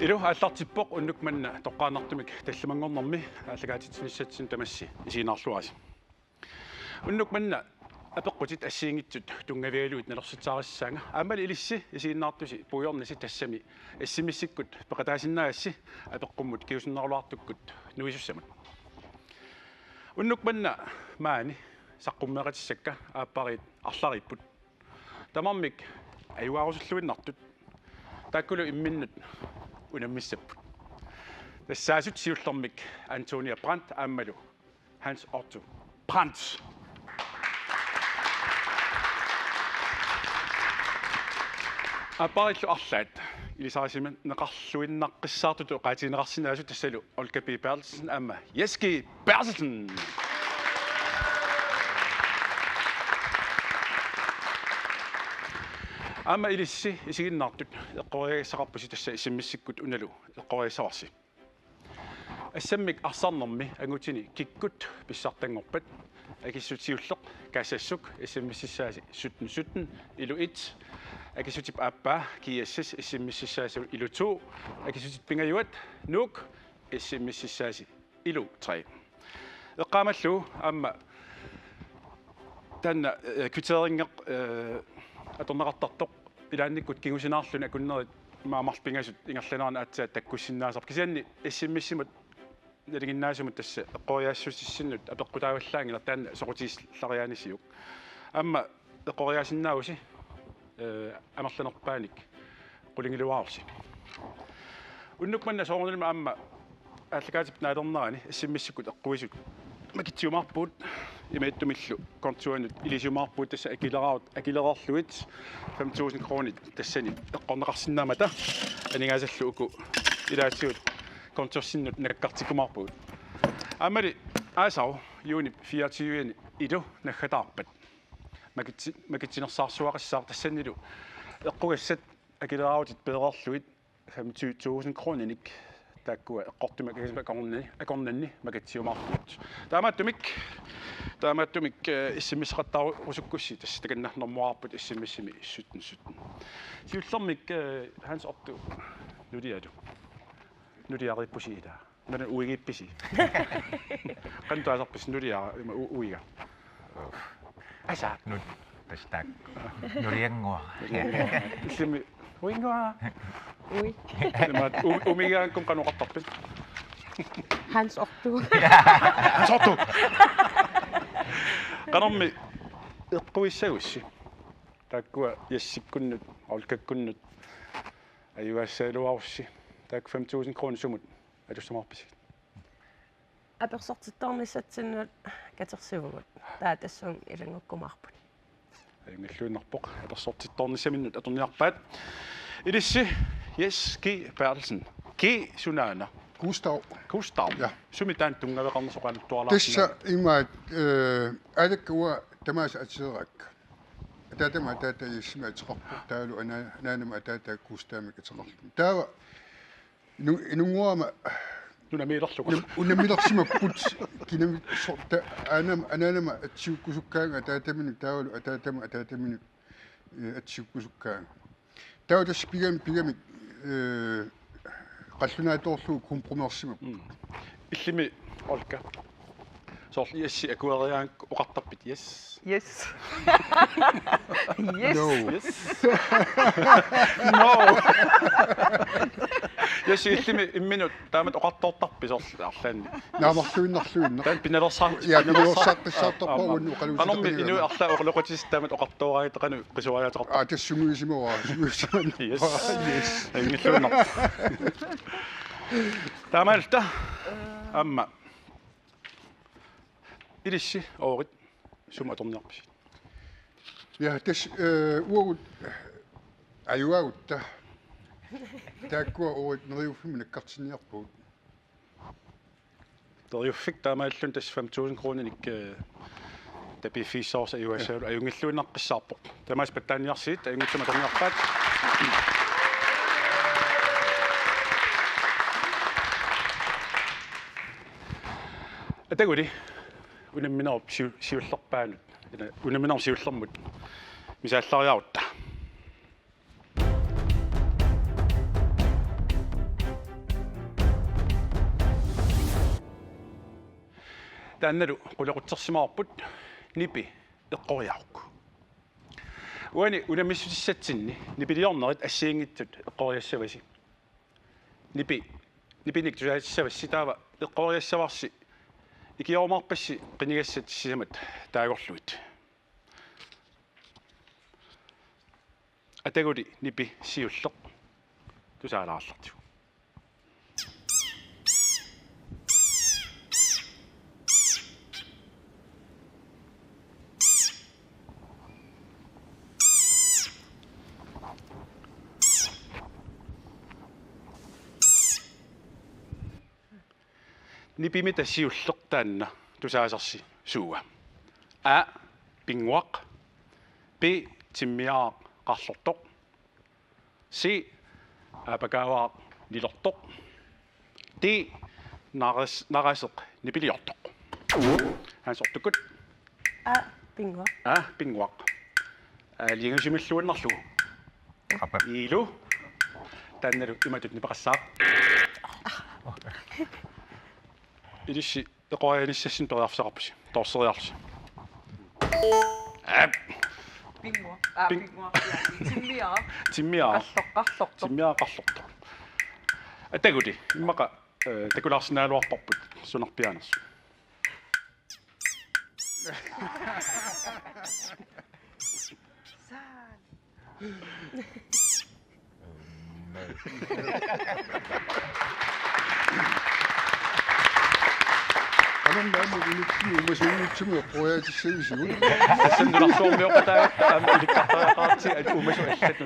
Ilu аллартиппоq unnukmanna toqqaanartumik tallamangornermi аллагаатитсиниссатсин тамасси исиинарлуаси. Unnukmanna апеққутит ассиингитсут тунгавиалуит налерситсаариссаanga аамали илисси исииннаартуси пуйорниси тассами ассимиссиккут пеқатаасиннаагасси апеққуммут киусиннерлуартуккут нуисуссамут. Unnukmanna маани саққуммеқатиссакка ааппарит арлариппут тамармик аюаарусуллуиннартут тааккулу имминнут унаммиссаппут тассаасут сиуллэрмик Антониа Брандт ааммалу Hans Otto Brandt. Апариллу арлаат илисарисиман неқарлуиннаққиссаартуту qaatineqarsinaasu тассалу Olga B. Bertelsen аама Jesper Bertelsen. Аама илисси исигиннаартут эққориассақарпуси тасса исиммиссиккут уналу эққориассаварси. Ассаммик арсарнэрми ангутини киккут писсартангорпат акиссутиуллеқ кассассук исиммиссисааси суттен илу 1 акисутип ааппаа киассас исиммиссисааси илу 2 акисутит пингаюат нук исиммиссисааси илу 3 эққаамаллу аама танна квитерингеқ аторнеқартартоқ илаанниккут кигусинаарлуна акуннерит маамарпингасут ингерланаана аатсаат таккуссиннаасар кисианни иссиммиссимут налигиннаасумут тасса эққориаассуссиннут апеққутааваллаангила таанна соқутииллариаанисиук аама эққориаасиннааси амерланерпааник qulingilуаарси уннукманна соорнилма аама аллагаатип наалернерани иссиммиссиккут эққуисут макитсиумаарпуут имааттумиллу контуанут илисумаарпуут тасса акилерарлуит 5000 крони тассани эққорнеқарсинаамата анигаасаллу уку илаатсиут контурсиннут наккартикумаарпуут аамали аасау юуни 24 илу наггатаарпат макитсинерсаарсуақиссаар тассаннилу эққугассат акилераавутит пеерарлуит 5000 крониник тааккуа эққортума акорнанни макатсиумаарпут таамааттумик иссиммисеқаттару усуккусси тасса таканнарнэрмуаарпут иссиммиссими суттен сиуллэрмик Hans Otto нудиариппусиила нана уигипписи кантуасарпис нудиара уига аса Nut hashtag Nuriangua. исими уингуа Ui, умигаанкум каноқартарпит Hans Otto. Hans Otto канарми эққуиссагусси тааккуа яссиккуннут аулкаккуннут аюассаалуарусси таак 5000 крони сумут алуссамаарписик Аперсортиттарнissatsиннут катерсивгут таатассун илангуккумаарпут. аюнгаллуиннарпоқ аперсортиттарнissamиннут аторниарпаат илисси Jesper Bertelsen G Sunana Gustav. Ja. Sumitään tungaveqarner soqaluttuarlaarna. Tassa imaat alakkuwa tamas atsirak. Tatama tata yisma atsiqarpu taalu anaanama tata Gustavmik atsiqarpu. Taava inunguama nunamiilerlugu. Unamilersimapput kinami sorta anaanama atsiukkusukkaanga tataminu taavalu atataminu atsiukkusukkaanga. Taava tassa pigami qallunaatoorlu kompromersimup illimi olka soorli yassi akuariaank oqartarpit yes Yes. Yes. no no yassi illimi imminut taamat oqartoortarpi soorli arlaanni naamarluinnerluinner taan pinalersaa ja pinersaqqissartorpa unnu qalusi anormi inu arla oqloqatis taamat oqartooraaitaqanu qisuariateqarpa tassumuisimuwa yes ayngilluinner taamalta amma ilissi oorit suma atorniarpisi ja tas uagut ajuagutta taakkua oorit neriuffimina kartiniarpuut teriuffik taamaallun tas 5000 kronenik tapi fiissaars ajuassaalu ajungilluinnaqqissaarpoq tamaas pattaaniarsiit ajungitsuma torniarpaat атагули унамминерп сиуллерпаанут унамминер сиуллермут мисааллариарутта таанналу qulaqutsersimaarput nipi eqqoriarukku уани унамиссутиссатсинни нипилиорнерит ассиингитсут эққориассаваси нипиник тусаассавасси таава эққориассаварси икиормаарпасси қинигассат сисамат таагорлуит атагули нипи сиуллеқ тусаалаарларту нипимита сиуллертаанна тусаасарси сууа пингуақ пи тиммиаа qарлортоқ си апакааваа лилортоқ ти нарасеқ нипилиортоқ хансортукут пингуа пингуақ лингасимиллуаннарлу Apa? илу таанналу иматут нипақассаақ илисси эқорианиссассин ториарсақарпаси торсериарси тиммиаа qарлорто атагули иммақа такулаарсинаалуарпарпут сунарпианерс Alan der må vi nu til at prøve at se sig. Sen du narsoo miuqataa ilikkartariaqaarti at uumasuallat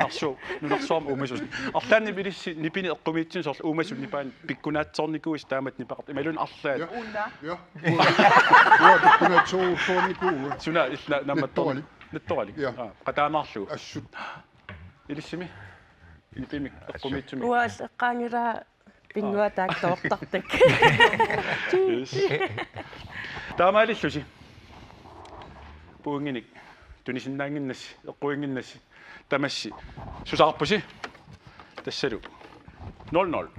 nunarsuam uumasus arlaanni bilissi nipini eqqumiitsin sorl uumasut nipaan pikkunaatsornikuus taamat nipaqat imalun arlaat Ja. Ja, det kunne to forniku. suna illa nammattorli nattorali Ja. qataanarlu Assut. ilissimi nipimik eqqumiitsumi уаалеққаангила пингуа таактоортартак таамаалиллуси пуунгиник тунисиннаангиннасси эққуингиннасси тамасси сусаарпуси тассалу 0-0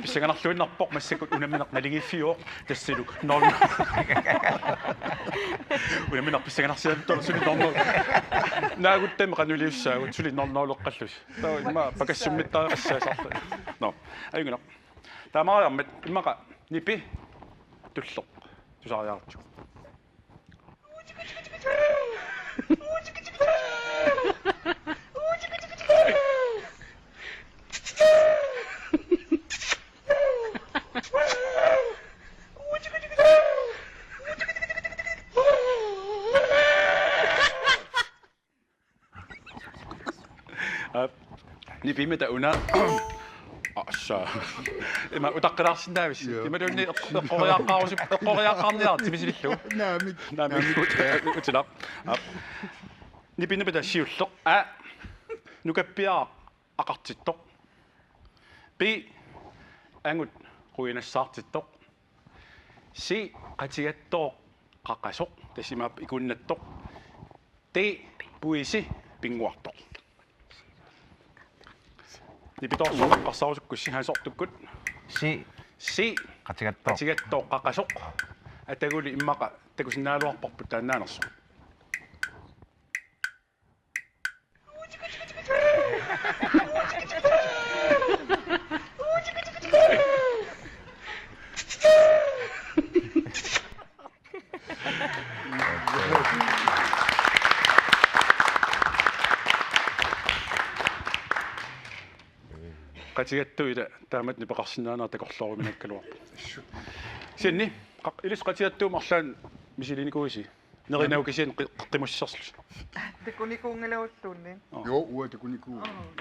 писсаганарлуиннарпоқ массакут унаминеқ налигиффиоо тассалу 0 унаминеқ писсаганарсиаттор сули 0 наагуттами канулиуссаагут сули 0 эққаллус таа имма пакассуммиттаариқассаасарта но аюнгина таамаариармат иммақа нипи туллоқ тусаариаарту нипимета уна assa има утаққилаарсинаавис ималуунни эққориааққарниар тимисилиллу наами утила нипиннапата сиуллеқ нукаппиаа ақартиттоқ би ангут қуинассаартиттоқ си қатигаттоо қаққасоқ тасимаап икуннаттоқ ти пуиси пингуартоқ нипиторсоққарсарусуккусси хасортуккут си қатигаттоо қаққасоқ атагули иммақа такусиннаалуарпарпут тааннаанерсу қатигаттуила таамат нипеқарсинаанаа такорлооруминаккалуарпа синни илис қатигаттуум арлаан мисилиникуиси неринаугисиан қимуссерслус такуникуунгалауллуунни Jo, uа det kunne ikke.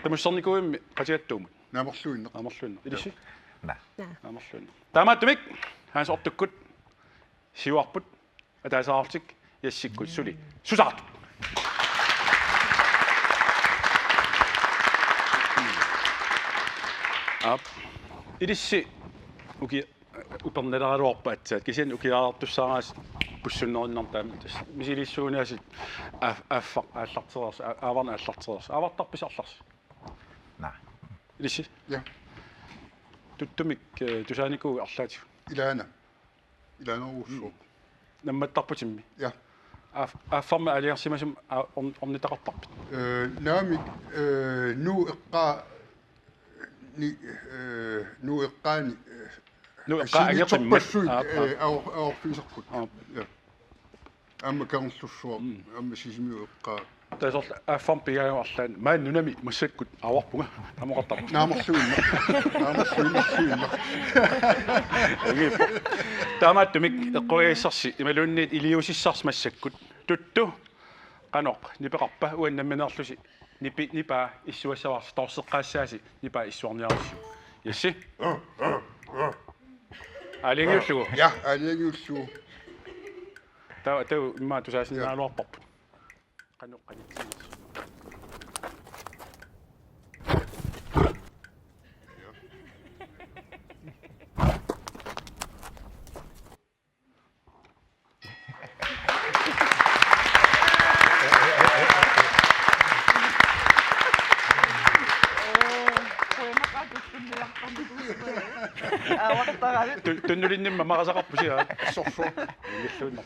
қимуссерникуимми қатигаттуумут Nærmersløen. амерлуинна илиси Nah. амерлуинна таамааттумик хаанс ортуккут сиуарпут атаасаартик яссиккут сули сусаарту илисси уки упернеларуарпаатсаат кисиан укиаартуссаараас пуссуннериннартаамат мисилиссууниасит аффақ ааллартерерс ааварна ааллартерерс аавартарпис арларс Nah. илисси Ja. туттумик тусааникуу арлаатиу Илаана уссуу. намматтарпутимми Ja. аффарма алиарсимасум орнитақартарпит Naamik nu eqqaani nu eqqaangeqimmat aorfiiserput. Ja. Amma kaarnlussuar amma sisimiu eqqaa. таасор аффарм пигааюарлаан мааннунами массаккут аварпунга тамоқартар Naamorsuinna. таамааттумик эққориассарси ималуунниит илиусиссарс массаккут тутту каноқ нипеқарпа уаннамминерлуси нипаа иссуассаварс торсеққаассааси нипаа иссуарниарусси ясси алингиуллугу Ja, aliangiulluu. таа имма тусаасиннаалуарпарпут каноқ канитсимас туннулиннимма мақасақарпусиа Sorso. ингиллууннер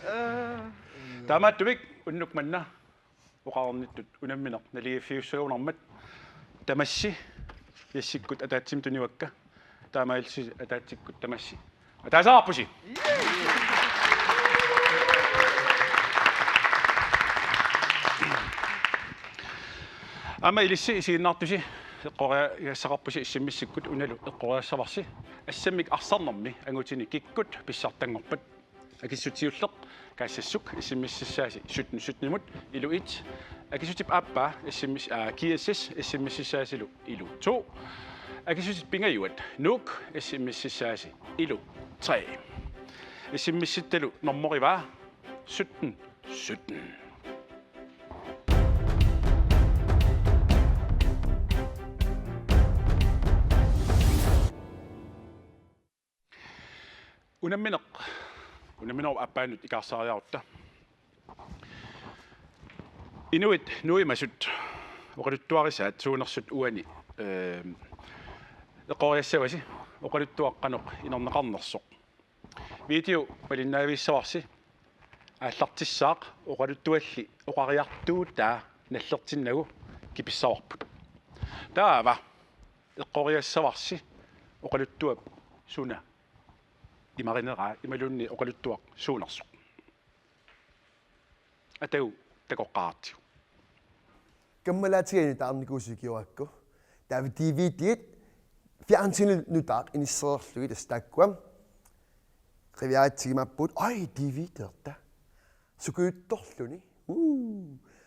таамааттумик уннукманна оқарниттут унамминер налигиффиуссуунармат тамасси яссиккут атаатсим туниуакка таамаилси атаатсиккут тамасси атаасаарпуси ама илисси исигиннаартуси эққориа яссақарпуси иссиммиссиккут уналу эққориассаварси ассаммик арсарнэрми ангутини киккут писсартангорпат акиссутиуллеқ каассассук иссиммиссисааси сутнимут илуит акиссутип аппа иссиммис киассис иссиммиссисаасилу илу 2 акиссутип пингаюат нук иссиммиссисааси илу 3 иссиммисситталу норморива 17 унамминер аппаанут икаарсаариарутта инуит нуимасут оқалуттуарисаат суунерсут уани эққориассаваси оқалуттуаққанеқ инернеқарнерсоқ видео палиннаависсаварси ааллартиссаақ оқалуттуалли оқариартуутаа наллертиннагу киписсаварпут таава эққориассаварси оқалуттуап суна имаринераа ималунни оқалуттуақ суунерсоқ атау такоққаартиу каммалаатигаани таарникуусикиуакку тави DVD-ит фиансинил нутаақ иниссеерлуги тастааккуам қивиаатсигимаппут ай DVD-терта сукуутторлуни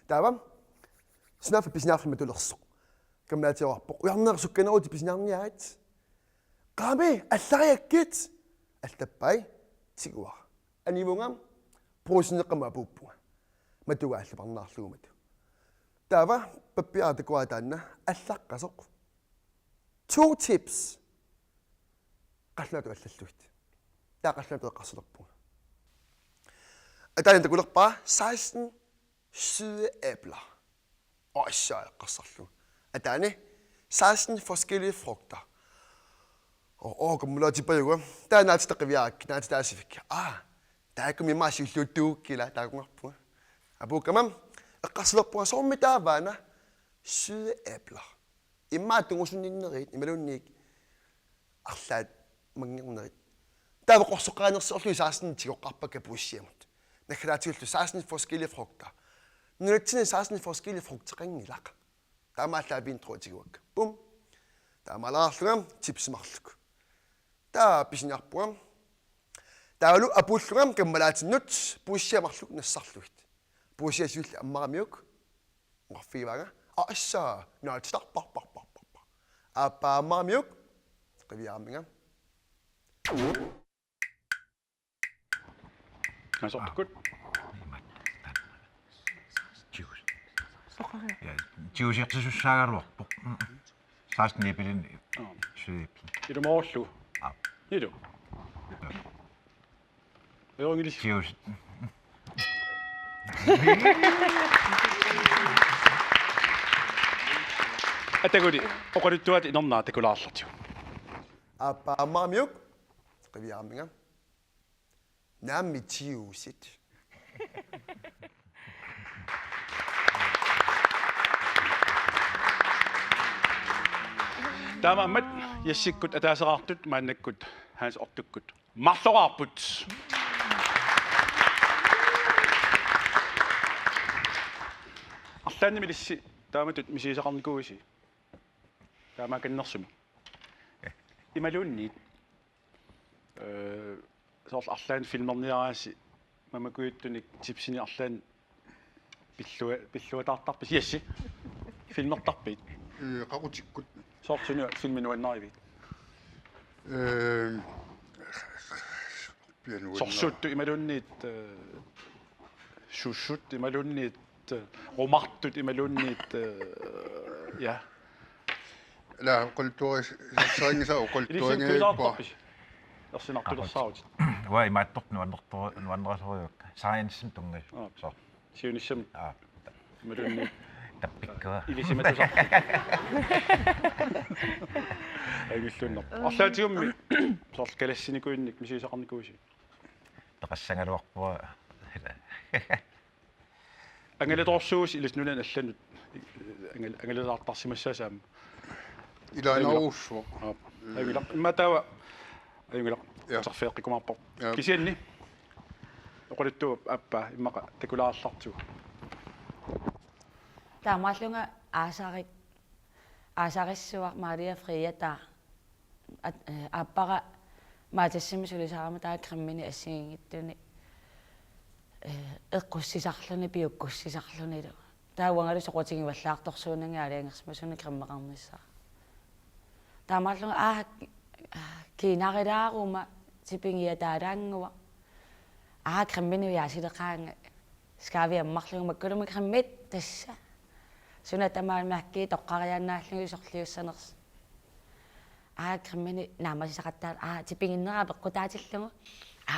тавам снаф писнаахми тулерсоқ каммалаатиуарпоқ уярнерсукканерути писнаарниаат қами аллариаккит алтаппай тигуа анимунгам проснеқама пуппуга матугааллапарнаарлугумату тава паппиаатакуатаанна аллаққасоқ 2 tips qalluatu аллаллуит таақаллаату эққарсулерпуга атаан такулерпаа 16 søde æbler og så эққарсарлу атаани 16 forskellige frugter og kommer til på der er næste reviak næste der sifik der kommer mig sig lutu kila der kommer på abu kamam qaslo på så med der vana søde æbler imma tungusunninnerit imalunnik arlat manginnerit der var så gerne så lige 16 til at qappe kan pushiamut nakhlatil 16 forskellige frugter når det er 16 forskellige frugter ringen lak der mal der bin tror til bum der malaarlugam tips marluk der bisnarpuam der alu apulluam kammalaatinut puussiamarluk nassarluit puussiasull ammaramiuk ngorfiivaga assa naattarparparparpar appaammaramiuk qiviaarminga насортуккут Juice. Ja, juice яқсусаагарлуарпо. 16 лепилин сүйэппи. илумоорлу илу еонгилис Juice. атагули оқалуттуат инернаа такулаарлатиу апаамаамиук qivиарминга нааммитиуусит таамааммат яссиккут атаасераартут мааннаккут хаас ортуккут марлораарпут арлаанни милисси тааматут мисисақарникууси таамаа каннерсуми ималуунниит сорл арлаан филмерниарааси мамакуиттуник типсини арлаан пиллуатаартарпис ясси филмертарпит qaqutikkut сортуну филминуаннаривит сорсутту ималуунниит шушут ималуунниит ромартут ималуунниит я la qulturis saingisa uqultuingiippa ерсинартулерсаарут уа имааттор нуаннерторуйук science тунгас со сиунissam ималуунниит таппиккава илисиматусар айгиллуннер арлаатигумми сорл калассиникуинник мисисақарникууси тақассангалуарпуа ангалеторсуус илиснунан алланут ангалелаартарсимассаасаама ilainaussu айгила имматава айгила тарфеэққикумаарпо кисианни оқулиттуу аппа иммақа такулаарларту таамааллунга аасариссуар Мария Фрия таа аппара маатассими сулисаарама таа криммини ассигингиттуни эққуссисарлуни пиуккуссисарлуни лу таауангалу соқутигиваллаарторсуунанга алиангерсмасуни криммеқарниссаа таамааллунга кинарилаарума типингия таалаангуа криммини яасилеқаанга скави аммарлугу маккулуми криммит тасса суна тамаалмаакки тоққарианнааллугу сорлиуссанерс криммини наамасисақаттаа типингиннера пеққутаатиллугу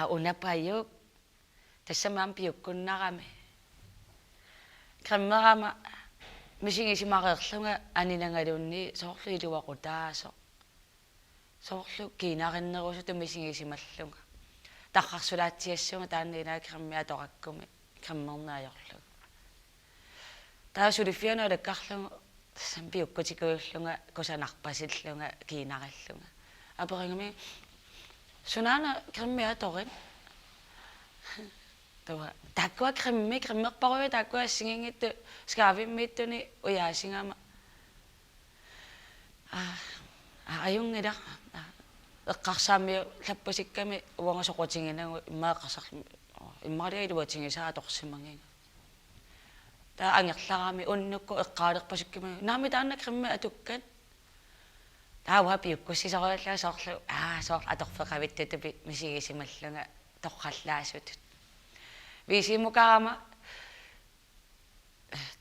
унаппаюк тассамаам пиуккуннарами криммерама мисигисимареерлунга анинангалуунни соорлу илуақутаасо соорлу кинариннерусу тамисигисималлунга таққарсулаатсиассунга тааннинаа криммиа тораккуми криммернаajorlugu таасулиффиана леккарлугу тассам пиуккутикуиллунга кусанарпасиллунга кинариллунга аперингами сунаана криммиа торин това таква криммерпаруи таква сингингитту скаавиммииттуни уяасингама аюнгила эққарсаамиу лаппасикками уангасоқутингинагу иммааққарсарлу иммаалиалуатингисаа торсимангинга таа ангерларами уннукку эққаалерпасиккими наами таанна кримми атуккан таава пиуккуссисаруаллаа соорлу соор аторфеқавиттутупи мисигисималлунга тоққаллаасутут висимукаама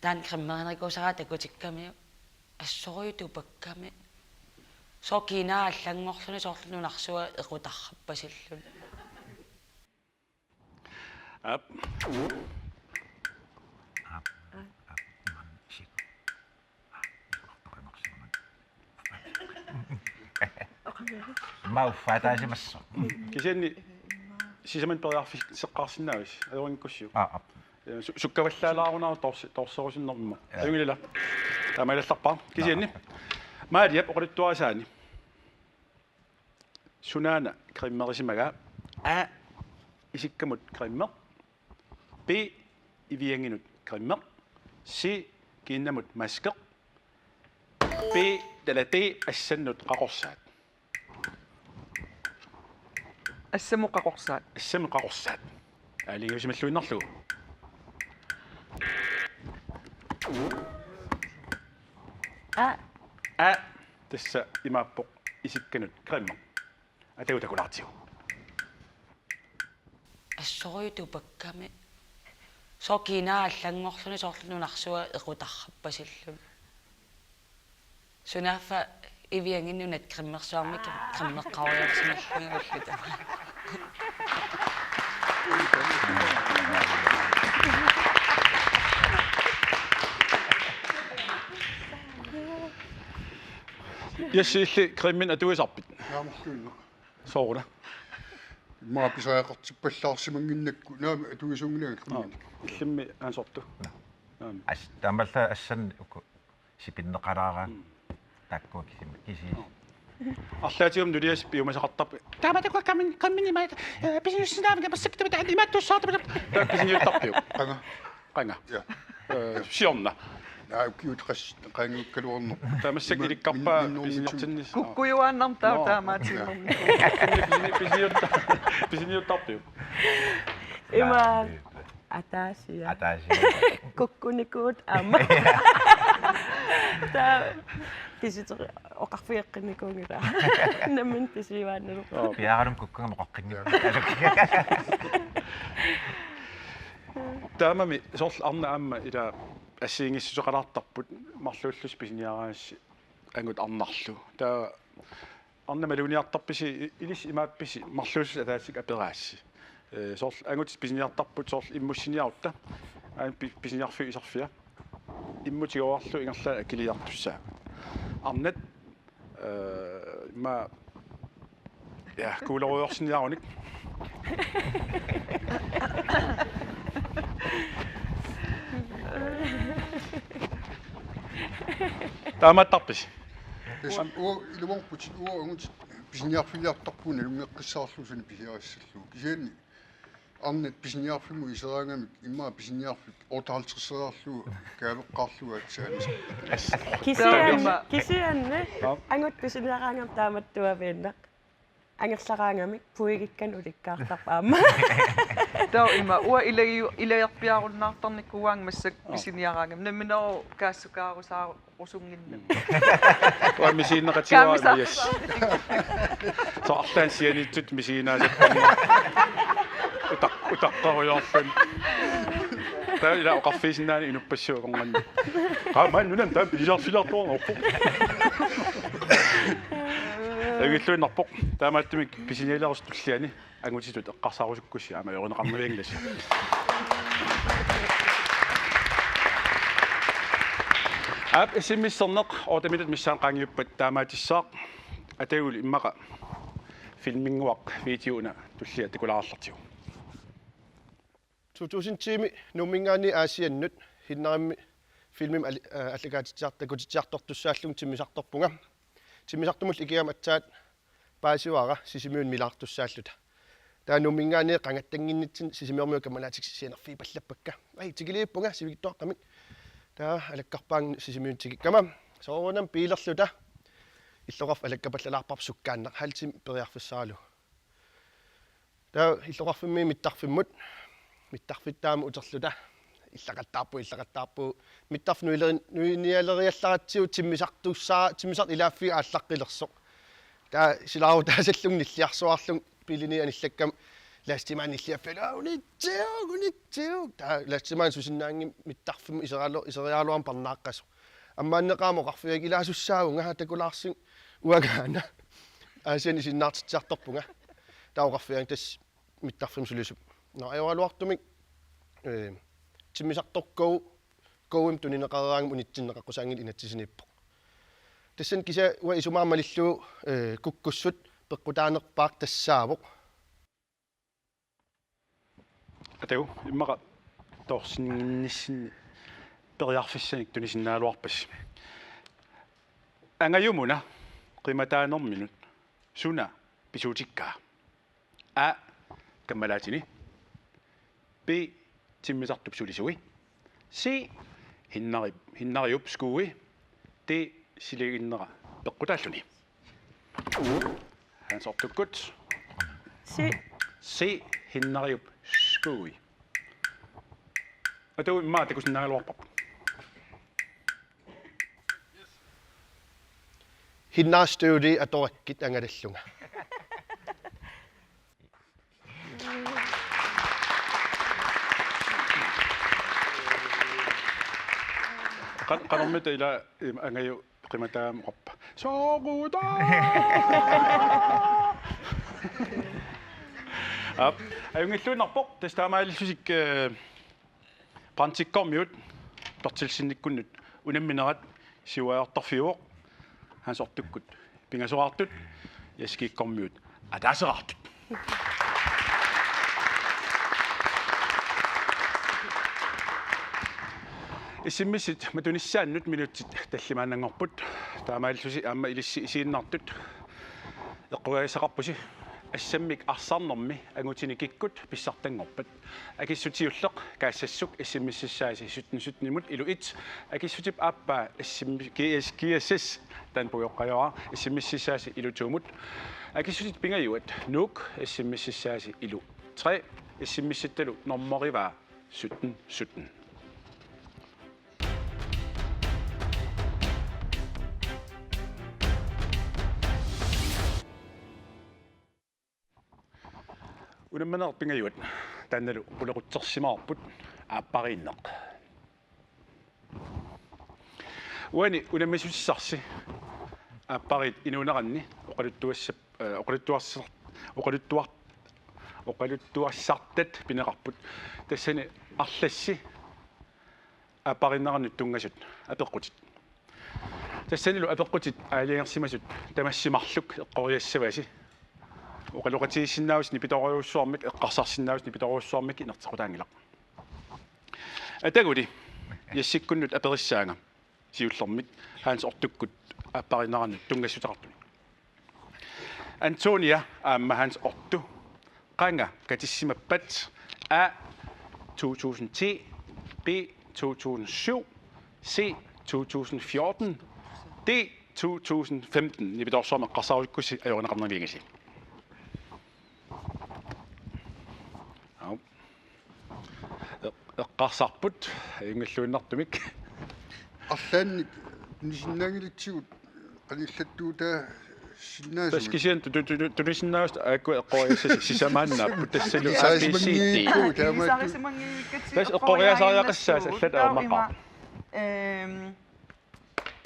таан криммеринерикусараа такутиккамиу ассоруютупакками сокинаа аллангорлуни соорлунунарсуа эқутарраппасиллун ап мауффаатаасимассо кисианни сисаман периарфи сеққарсинаавис аёрингкуссиу ап суккаваллаалаарунаа торсорусиннэрмма аюнгилала тамаилалларпаа кисианни маалиап оқулиттуарисаани сунаана криммерисимага исиккамут криммер б ивиангинут криммер с киннамут маскеқ б талати ассаннут қақорсаат ассамуқақорсаат ассаму қақорсаат алигусималлуиннарлугу тасса имааппоқ исикканут криммер атагутакулаартигу ассоруютупакками сокинаа аллангорлуни соорлунунарсуа эқутарраппасиллун сунаффа ивиангиннунат криммерсуармик криммеққаруйарсималлунгуллута яссиилли креммин атуисарпит наамерлуиннеқ соорна имма писаақартиппаллаарсимангиннакку наами атуисунгинага иллимми аансорту ас тамалла ассан уку сипиннеқалаараа такку киси арлаатигум нулиас пиумасақартарпи тааматакуа каммини маа бизнеснаамга бассактабат имааттуссаартабат таккисиниуттарпиу qanga ja сиорна наукиутқас qaanguukkaluornu таамассак иликкарпаа писиниортиннис Kukkujuannam taamaatimmum. писиниуттарпиу Има атаасия. Куккуникуут аама. Та писитер оқарфиэққинникуунгила. Намин писивааннеру. пиаарам куккуга моққинни таамами сорл арна аама ила ассиингиссусеқалаартарпут марлууллус писиниараасси ангут арнарлу таа арна малуниартарписи илис имаапписи марлууллус атаасик апераасси сорл ангут писиниартарпут сорл иммуссиниарутта аан писиниарфи исарфиа иммутигоарлу ингерла акилиартуссаа арнат ма я куулеруйорсиниаруник тааматтарпис уу илуорпут уу ангут писиниарфилиартарпуна лунгеққиссаарлусани писиарассаллу кисиани арнат писиниарфиму исераангамик имма писиниарфик ортаалтэрсераарлу каавеққарлуга атсаани Кисианне ангут писиниараангам тааматтуавииннақ ангерлараангамик пуигиккан уликкаартарпаама. Tau ima ua ilayarpiarunnaartarnikkuang massak pisiniaraangam namminero kaassukaarusaa usunginna. Waa misiinneqatiwa yes. So artaan sianittut misiinaasappanna. Utaqqaruyorfan. Taa ila oqarfiisinnaani inuppassuuqornganni. Qaamaan nunam taa pisarfilartuarnerpo. Agilluinnerpoq taamaattumik pisinialarustulliani ангутитут эққарсаарусуккуси аама йоринеқарнавиангилас ап эсиммиссернеқ оотамитат миссаан qaangiuppat таамаатиссаақ атагул иммақа филмингуақ видеона туллиа такулаарлартигу 2010 нумингаани аасианнут хиннерамми филмим аллагаатитсаартакутитсаартортуссааллун тиммисарторпунга тиммисартумул икиам атсаат паасивара сисимиун милаартуссааллута таанумингаани qangattangиннитсин сисимиормиу камалаатиксисианерфи паллаппакка ай тигилииппунга сивиктоортамик таа алаккарпаан сисимиун тигиккама соорунам пилерлута иллоқарф алаккапаллалаарпарп суккааннеқ халтим периарфиссаалу таа иллоқарфимми миттарфиммут миттарфиттаама утерлута иллақаттаарпу миттарф нуиниалериалларатсиу тиммисарт илааффи ааллаққилерсоқ таа силаару таасаллугни иллиарсуарлун пилини аниллаккам ластимаан иллиаффала унитсиу таа ластимаан сусиннаанги миттарфим исериаалуарм парнааққасу аммааннеқаамо қарфиаг илаасуссаагунга такулаарсин уагаана аасиани синнаартитсаарторпунга таоқарфиаг тас миттарфим сулисуп но аёралуартумик тиммисарторкуу коуим тунинеқараангам унитсиннеқаққусаангил инатсисиниппо тассан киса уа исумаамалиллуу куккуссут пеққутаанерпаақ тассаавоқ атагу иммақа торсиннисси периарфиссаник тунисиннаалуарпас ангаюмуна қиматаанерминут суна писуутиккаа а каммалаатини би тиммисартуп сулисуи си хиннариуп скууи ти силигиннера пеққутааллуни han sortukut si hinnariup skui atu ma takusinnaagaluarpaq hinnaastуули атораккит ангалаллунга qanarmita ila angayu qimataam qoppa sooquta ап аюнгиллуинарпоқ тастаамааллусик пантиккормиут пертилсинниккуннут унамминерат сиуаартарфиуоқ hans ortukkut pingasoraartut yaskiikkormiut ataaserartut Isimmisit matunissaannut minutsit tallimaannangorput taamaallusi aamma ilissi isiinnartut eqqugaisaqarpusi assammik arsarnermi angutinikikkut pissartangorpat akissutiulleq kaassasuk issimississaasi sutnimut iluit akissutip aappaa issimmi kiassas tanpujoqqajora issimississaasi ilutuumut akissutit pingajuat nuuk issimississaasi ilu 3 issimmissittalu normorivaa 17 Unammaner pingajuat tannalu qulaqutsersimaarput aappariinneq Uani unammissussarsi aapparit inuuneranni oqaluttuarsartat pineqarput tassani arlassi aapparinnarannut tungasut apeqqutit tassanilu apeqqutit aaliangersimasut tamassimarluk eqqoriassavasi oqaloqatigissinnaus nipitoriussuarmik eqqarsarsinnaus nipitoriussuarmik inertequtaangilaq ataguli яссиккуннут апериссаанга сиуллэрмит хаанс ортуккут ааппаринарannut тунгассутеқартуни Antonia аама хаанс орту qanga katissimapat A 2010 B 2007 C 2014 D 2015 nipitorsuarma qarsarulkussi ajorneqarnerviingasi eqqarsarput ingalluinnartumik арлаанник нисиннаагилитсигут qanillattuuta sinnaasuma Paskisian tulisinnaast aakku eqqoriassasi sisamaannaappu tassalu saismangiikku taamaattu tas eqqoriasariaqassaas allat aormaqa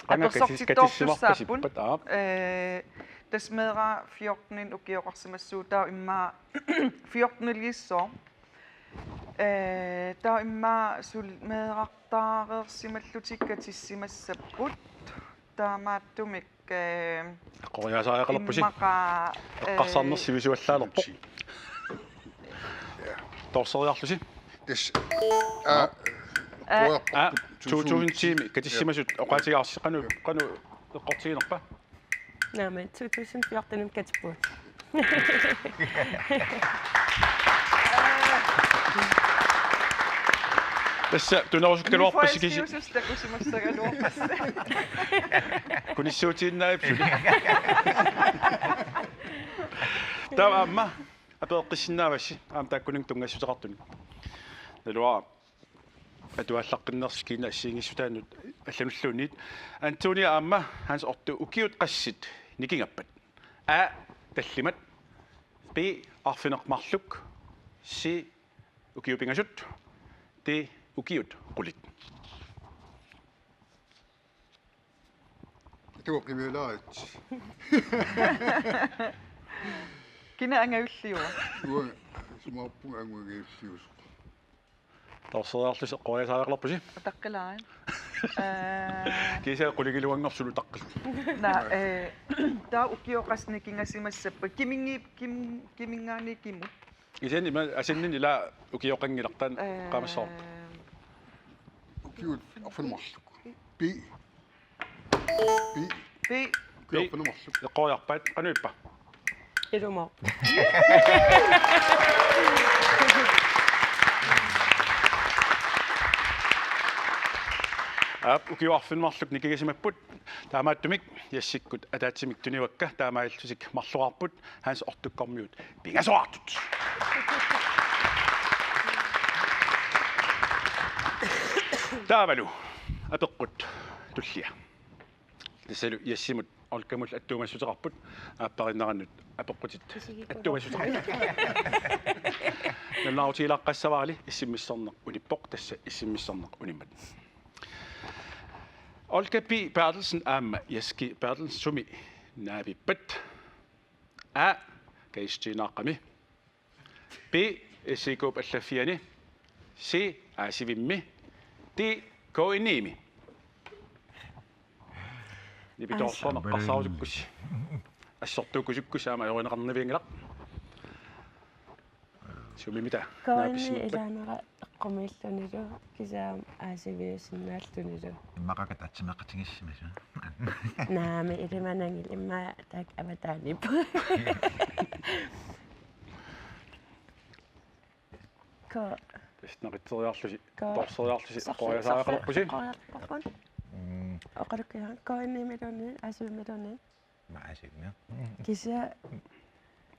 Apersortitortussaapun tasmeera 14 ukioqarsimassuutaa immaa 14 liissoo taa immaa sulmeerartaareersimallutikkatissimассаппут таамааттумик eqqoriasariaqalerpusi eqqarsarnersivisuallaalerpoq torseriarlusi тас 2010 katissimasut oqaatigaarsi qanu eqqortiginerpa Nej, men 2014 katiput. tassa tunerusukkaluarpassikisi Nifuassiusustakusimassagaluarpassa kunissuutiinnaapsuli taama apeeqqissinnaavassi aam taakkuning tungassuteqartuni nalua atuallaqqinnerskiina assiingissutaanut аллануллуунит Antonia аама hans ortu ukiut qassit nikingappat A tallimat B arfineqmarluk C ukiupingasut D ukiut qulit tuoqimilaat kina angaulliua tuo sumaappu anguagiissius torseriarlus eqqoriasariaqalerpusi taqqilaa kisa quligiluangersulu taqqil na taa ukioqasnikingasimassappa kimingaani kimu isen ima asinnin ila ukioqangilartan qaamassor ukiut afanmarluk bi afanmarluk eqqoriarpaat qanuippa Ilumor. ukiuarfinmarluk nikigasimapпут таамааттумик яссиккут атаатсимик туниуакка таамааллусик марлуарпут хаанс ортуккормиут пингасоартут таавалу апеққут туллиа тасалу яссимут олкамул аттуумассутеқарпут ааппариннераннут апеққутит аттуумассутеқарпут налнаутилаққассаваали иссиммиссорнеқ униппоқ тасса иссиммиссорнеq униммат Olga-P. Bertelsen aamma yaski Bertelsen sumi naabippat A kaistinaaqami B esikup allafiani C asivimmi D koinimi нипиторсуна қарсаусуккус ассортуукусуккус аама йоринеқарнавиангилақ сумимита коинни илаанера эққумииллунилу кисаам аасивиусиннаалтунилу иммақакат атсимеқатигиссимасу наами илиманангил имма таак аватаанип ко снаритсериарлуси торсериарлуси қоясаақалерпуси оқалуккиа коиннимилуни аасивимилуни маасигна кися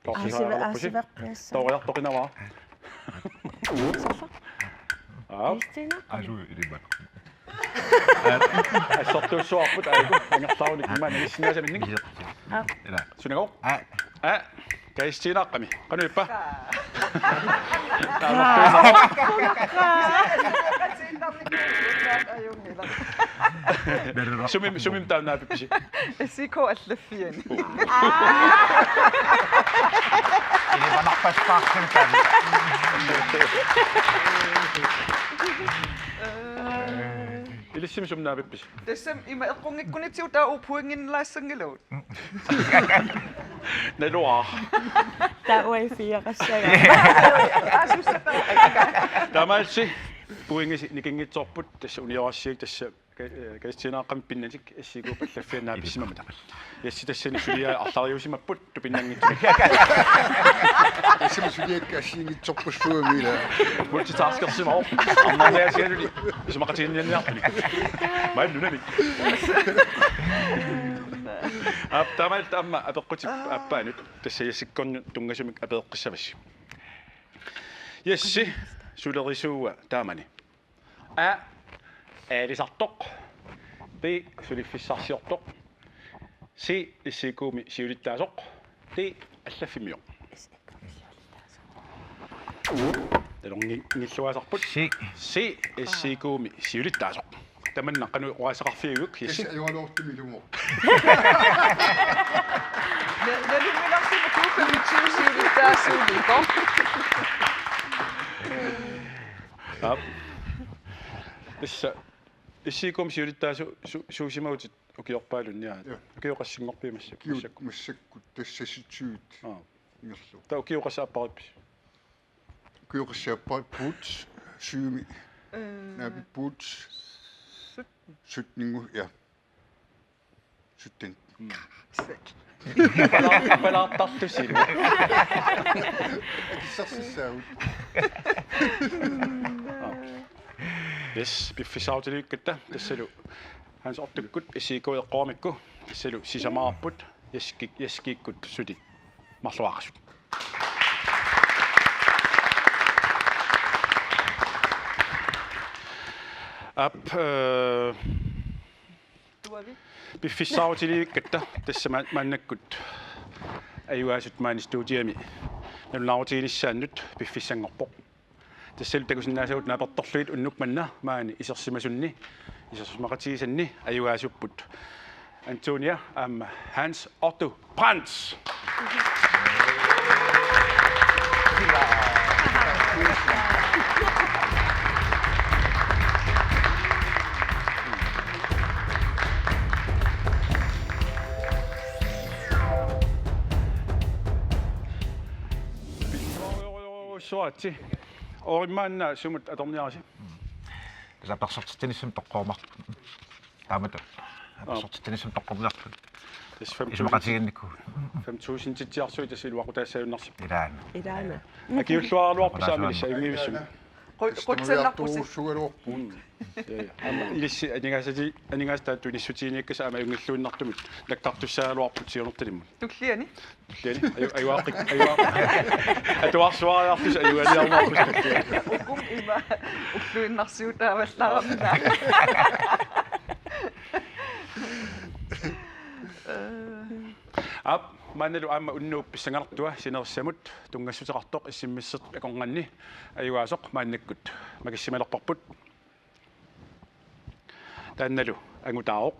торсериарлуси аасивеққиасса ториартоқинаваа истина асу илимат ассортуссуарпут аику ангерлаарник имаана иссинаасаминник ила сунаго каистинааққами кануиппа сумим тааннаапипписи Сико аллаффиани. илиманарпассаартун таами илиссими сумнаапипписи Тассам има эққунгиккунитсиу таа упуингиннлаассангилуут. налуа тауай фиақассага тамаалси пуингиси никингитсорпут тасса униорсиик тасса каистинааққами пиннатик ассигуу паллаффианнаа писсимамата ясси тассани сулиа арлариусимаппут тупиннангитсумик Esimerkiksi suliekka siingitsorpussuamila. multitaskерсимаа амманиасиалули исмақатииннианниартани мааллунами тамаал таама апеққутип аппаанут тасса яссиккорни тунгасумик апеэққиссавасси ясси сулерисууа таамани аалисартоқ би сулиффиссарсиортоқ си иссикууми сиулиттаасоқ ти аллаффимиоқ ниллуасарпут си иссикууми сиулиттаасоқ таманнаққану уаасеқарфиугук ясси Ajualuortimilumo. Нэлимиларсима туукамитсиусиулиттаассуулико. тасса иссикуум сиулиттаасу суусимаутит укиорпаалунниаа укиоқассингорпиимассак Kiut massakkut tassasituut. Ngerlu. таа укиоқассааппариппис Kyuqassiappaat puuts syymi. Naapi puuts. Sytningu ja. Sytten. апалаартартуссилу Akissarсissaavut. yes пиффисаутилиуккатта тассалу ханс ортуккут иссикуеққоомикку тассалу сисамаарпут яскиккут сути марлуаарсут ап Туави. пиффисаутилиуккатта тасса маннаккут аюаасут маани студиами наллаутилиссааннут пиффиссангорпоқ тассалу такусиннаасагут нааперторлуит уннук манна маани исерсимасунни исерсмақатигисанни аюаасуппут Antonia Hans Otto Brands Soati. Orimmaanna sumut atorniarasi. сапарсартинissum тоққоомар таамата апарсартинissum тоққорнарту Тас 5000 исмақатигинникку 5000 титсиарсуи тасилуақутаассауннарсип. илаана Акиуллуаруарпусаамили саюнгивиссуми. Qutsallarpusi. Sugaluorpuut. Илисси анингаастаатту ниссутииниаккаса ама юнгиллуиннартумут нактартуссаалуарпут сиунерталиммут. Tulliani. Лиани аюаақик атуарсуариартус аюалиармаарпус. Ukum ima ulluinnarsiutaavallaramna. ап манналу аама уннуупписсангалартуа синерсамут тунгассутеқартоқ иссиммиссерт аконганни аюаасоқ мааннаккут макиссималерпарпут таанналу ангутаоқ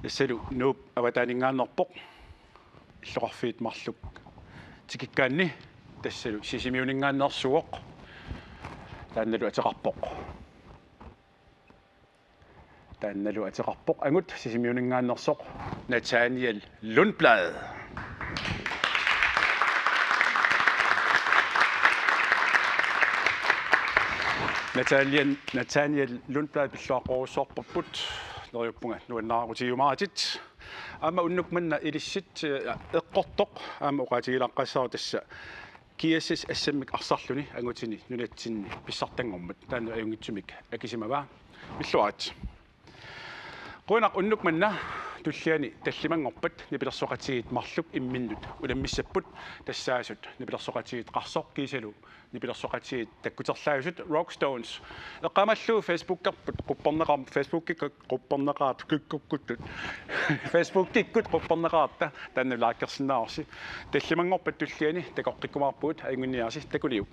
иссалу нууп аватаанингааннерпоқ иллоқарфиит марлук тикиккаанни тассалу сисимиунингааннерсуоқ таанналу атеқарпоқ таанналу атеқарпоқ ангут сисимиунингааннерсоқ Nathaniel Lundblad. Nathaniel Lundblad пиллуаққорусоорпарпут нерюппунга нуаннаарутигумаатит аама уннукманна илиссит эққортоқ аама оқаатигилаққассаа тасса киасис ассаммик арсарлуни ангутини нунатсинни писсартангормат таана аюнгитсумик акисимава миллуаат qunaq unnukmanna tulliani tallimangorpat nipilersoqatigit marluk imminnut ulammissapput tassaasut nipilersoqatigit qarsoq kiisalu nipilersoqatigit takkuterlaajusut Rockstones eqqamallu Facebook-qarput qupparneqaar Facebook-kik qupparneqaat kikkukkut Facebook-kikkut qupparneqaarta taannulaakkersinnaarsi tallimangorpat tulliani takoqqikkumaarpuut ayungunniarsi takuliu